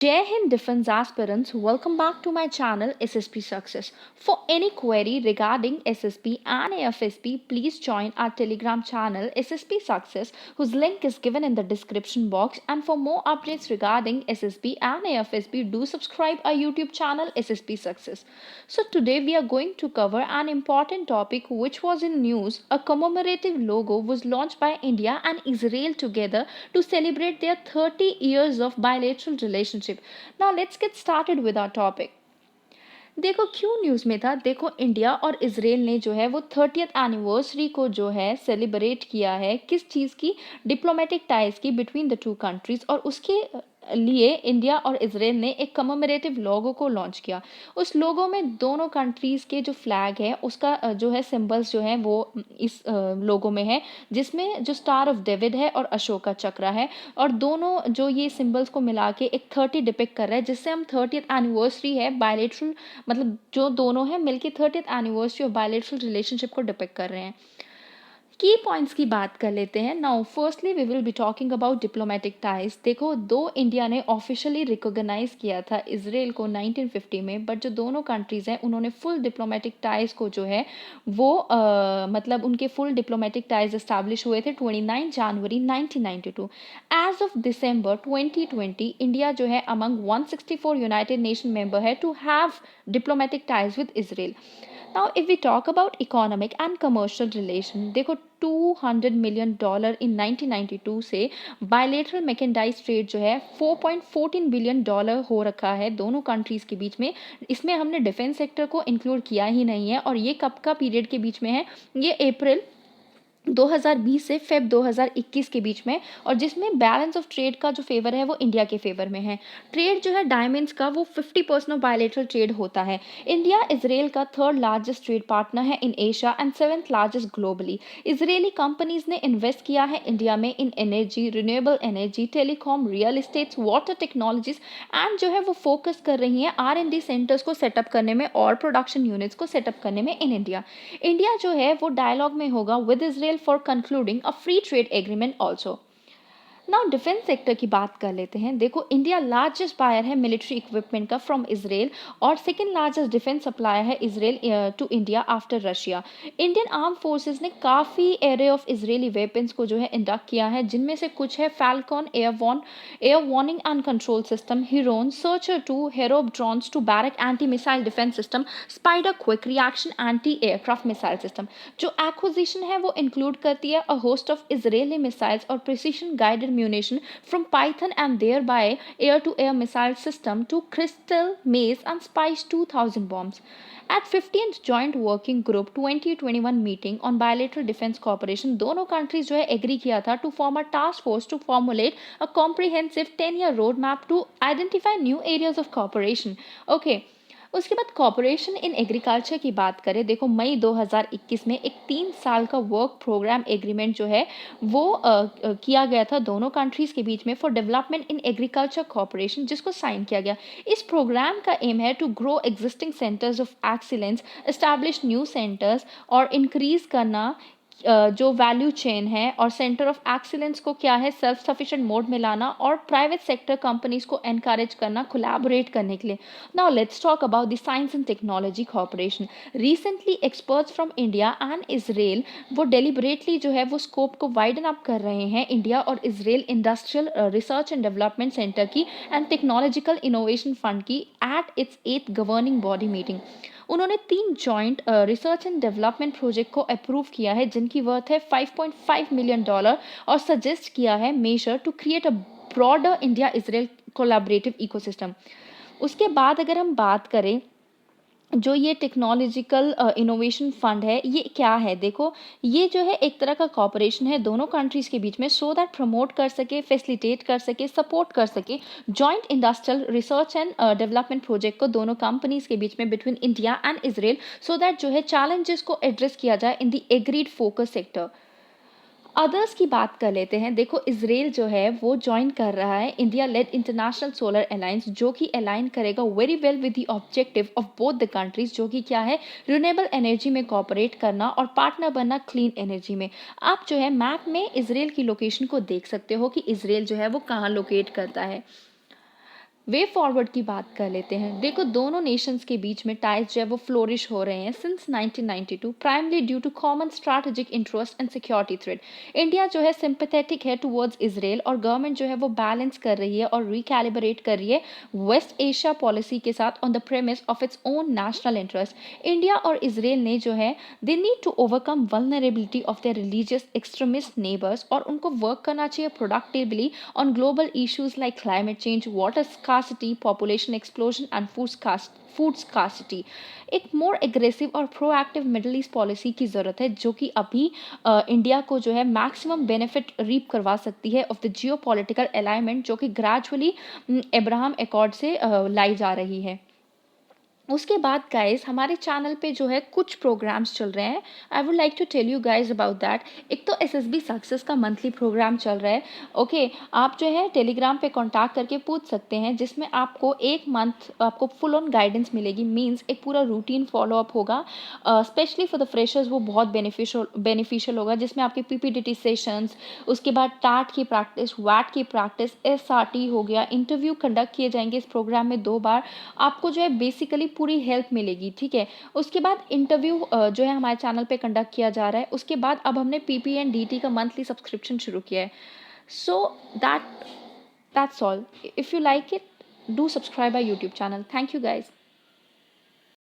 Jai Hind Defense aspirants, welcome back to my channel SSP Success. For any query regarding SSP and AFSP, please join our Telegram channel SSP Success, whose link is given in the description box. And for more updates regarding SSP and AFSP, do subscribe our YouTube channel SSP Success. So today we are going to cover an important topic which was in news. A commemorative logo was launched by India and Israel together to celebrate their 30 years of bilateral relationship. Now let's get started with our topic. देखो क्यों news में था। देखो India और Israel ने जो है वो 30th एनिवर्सरी को जो है सेलिब्रेट किया है किस चीज़ की, डिप्लोमेटिक टाइज की बिटवीन द टू कंट्रीज। और उसके लिए इंडिया और इसराइल ने एक कममेरेटिव लोगो को लॉन्च किया। उस लोगो में दोनों कंट्रीज़ के जो फ्लैग है उसका जो है सिंबल्स जो है वो इस लोगो में है, जिसमें जो स्टार ऑफ डेविड है और अशोका चक्र है। और दोनों जो ये सिंबल्स को मिला के एक 30 डिपिक्ट कर रहा है, जिससे हम 30th एनिवर्सरी है बायलेटरल, मतलब जो दोनों हैं मिलके 30th anniversary of bilateral relationship को डिपिक्ट कर रहे हैं। की पॉइंट्स की बात कर लेते हैं। Now firstly we will be talking about diplomatic ties. देखो दो इंडिया ने ऑफिशियली रिकॉग्नाइज किया था इसराइल को 1950 में, बट जो दोनों कंट्रीज़ हैं उन्होंने फुल डिप्लोमेटिक टाइज को जो है वो मतलब उनके फुल डिप्लोमेटिक टाइज इस्टेब्लिश हुए थे 29 जनवरी 1992। एज ऑफ दिसंबर 2020 इंडिया जो है अमंग 164 यूनाइटेड नेशन मेंबर है to have diplomatic ties with Israel. Now, if we talk about economic and commercial relation, देखो $200 million इन 1992 से बायलेटरल मैकेंडाइज ट्रेड जो है $4.14 बिलियन हो रखा है दोनों कंट्रीज़ के बीच में। इसमें हमने डिफेंस सेक्टर को इंक्लूड किया ही नहीं है। और ये कब का पीरियड के बीच में है, ये अप्रैल 2020 से फेब 2021 के बीच में। और जिसमें बैलेंस ऑफ ट्रेड का जो फेवर है वो इंडिया के फेवर में है। ट्रेड जो है डायमंड्स का वो 50% ऑफ बायलेटरल ट्रेड होता है। इंडिया इसराइल का थर्ड लार्जेस्ट ट्रेड पार्टनर है in Asia and seventh largest globally. Israeli companies ने इन्वेस्ट किया है इंडिया में इन energy, renewable energy, telecom, real estates, water technologies and जो है वो फोकस कर रही हैं R&D सेंटर्स को सेटअप करने में और प्रोडक्शन यूनिट्स को सेटअप करने में इन इंडिया। इंडिया जो है वो डायलॉग में होगा with Israel for concluding a free trade agreement also. Now defence sector की बात कर लेते हैं। देखो इंडिया लार्जेस्ट बायर है मिलिट्री इक्विपमेंट का फ्रॉम इसराइल, और सेकंड लार्जेस्ट डिफेंस सप्लायर है Israel to India after Russia. Indian arm forces ने काफ़ी एरे ऑफ इसराइली वेपन्स को जो है इंडक्ट किया है, जिनमें से कुछ है Falcon air warning and control system, Heron, Searcher 2, Heron drones two Barak anti missile defence system, Spyder quick reaction anti aircraft missile system. जो एक्विजिशन है वो इंक्लूड करती है a host of Israeli missiles और precision guided munition from Python and thereby air-to-air missile system to Crystal, Maze and Spice 2000 bombs. At 15th Joint Working Group 2021 meeting on bilateral defense cooperation, दोनों countries जो है agree किया था to form a task force to formulate a comprehensive 10-year roadmap to identify new areas of cooperation. Okay. उसके बाद cooperation in agriculture की बात करें। देखो मई 2021 में एक 3 साल का वर्क प्रोग्राम एग्रीमेंट जो है वो किया गया था दोनों कंट्रीज़ के बीच में for development in agriculture cooperation, जिसको साइन किया गया। इस प्रोग्राम का एम है to grow existing centres of excellence, establish new centres और इंक्रीज करना जो वैल्यू चेन है और सेंटर ऑफ एक्सीलेंस को क्या है सेल्फ सफिशिएंट मोड में लाना और प्राइवेट सेक्टर कंपनीज को एनकरेज करना कोलैबोरेट करने के लिए। Now let's talk about the science and technology cooperation. Recently experts from India and Israel वो डेलिबरेटली जो है वो स्कोप को वाइडन अप कर रहे हैं इंडिया और Israel industrial research and development centre की एंड टेक्नोलॉजिकल इनोवेशन फंड की at its 8th governing body meeting. उन्होंने 3 joint research and development project को अप्रूव किया है जिनकी वर्थ है $5.5 मिलियन और सजेस्ट किया है measure to create a broader India Israel collaborative ecosystem. उसके बाद अगर हम बात करें जो ये टेक्नोलॉजिकल इनोवेशन फंड है ये क्या है। देखो ये जो है एक तरह का कॉपरेशन है दोनों कंट्रीज़ के बीच में, सो दैट प्रमोट कर सके, फैसिलिटेट कर सके, सपोर्ट कर सके joint industrial research and development project को दोनों कंपनीज़ के बीच में between India and Israel, so that जो है चैलेंजेस को एड्रेस किया जाए in the agreed focus sector. Others की बात कर लेते हैं। देखो इसराइल जो है वो ज्वाइन कर रहा है India lead international solar alliance, जो कि अलाइन करेगा very well with the objective of both the countries, जो कि क्या है रिन्यूएबल एनर्जी में कॉपरेट करना और पार्टनर बनना क्लीन एनर्जी में। आप जो है मैप में इसराइल की लोकेशन को देख सकते हो कि इसराइल जो है वो कहाँ लोकेट करता है। वे फॉरवर्ड की बात कर लेते हैं। देखो दोनों नेशंस के बीच में टाइज जो है वो फ्लोरिश हो रहे हैं since 1992 primarily due to common strategic interest and security threat. India जो है सिंपैथेटिक है टुवर्ड्स इसराइल और गवर्नमेंट जो है वो बैलेंस कर रही है और रिकैलिब्रेट कर रही है वेस्ट एशिया पॉलिसी के साथ on the premise of its own national interest. India और इसराइल ने जो है they need to overcome vulnerability of their religious extremist neighbors और उनको वर्क करना चाहिए productively on global issues like climate change, water scarcity, population explosion and food scarcity। एक more aggressive और प्रोएक्टिव मिडल ईस्ट पॉलिसी की ज़रूरत है जो कि अभी इंडिया को जो है मैक्सिमम बेनिफिट रीप करवा सकती है of the Jio political alignment जो कि ग्रेजुअली अब्राहम अकॉर्ड से लाई जा रही है। उसके बाद गाइस हमारे चैनल पे जो है कुछ प्रोग्राम्स चल रहे हैं। I would like to tell you guys about that. एक तो एसएसबी सक्सेस का मंथली प्रोग्राम चल रहा है। ओके, आप जो है टेलीग्राम पे कांटेक्ट करके पूछ सकते हैं जिसमें आपको एक मंथ आपको फुल ऑन गाइडेंस मिलेगी। मींस एक पूरा रूटीन फॉलो अप होगा स्पेशली फॉर द फ्रेशर्स। वो बहुत बेनिफिशियल होगा जिसमें आपके पीपीडीटी सेशंस, उसके बाद टाट की प्रैक्टिस, वैट की प्रैक्टिस, एसआरटी हो गया, इंटरव्यू कंडक्ट किए जाएंगे इस प्रोग्राम में 2 बार। आपको जो है बेसिकली पूरी हेल्प मिलेगी, ठीक है। उसके बाद इंटरव्यू जो है हमारे चैनल पे कंडक्ट किया जा रहा है। उसके बाद अब हमने पीपी एंड डीटी का मंथली सब्सक्रिप्शन शुरू किया है। So that that's all. If you like it do subscribe our YouTube channel. Thank you guys.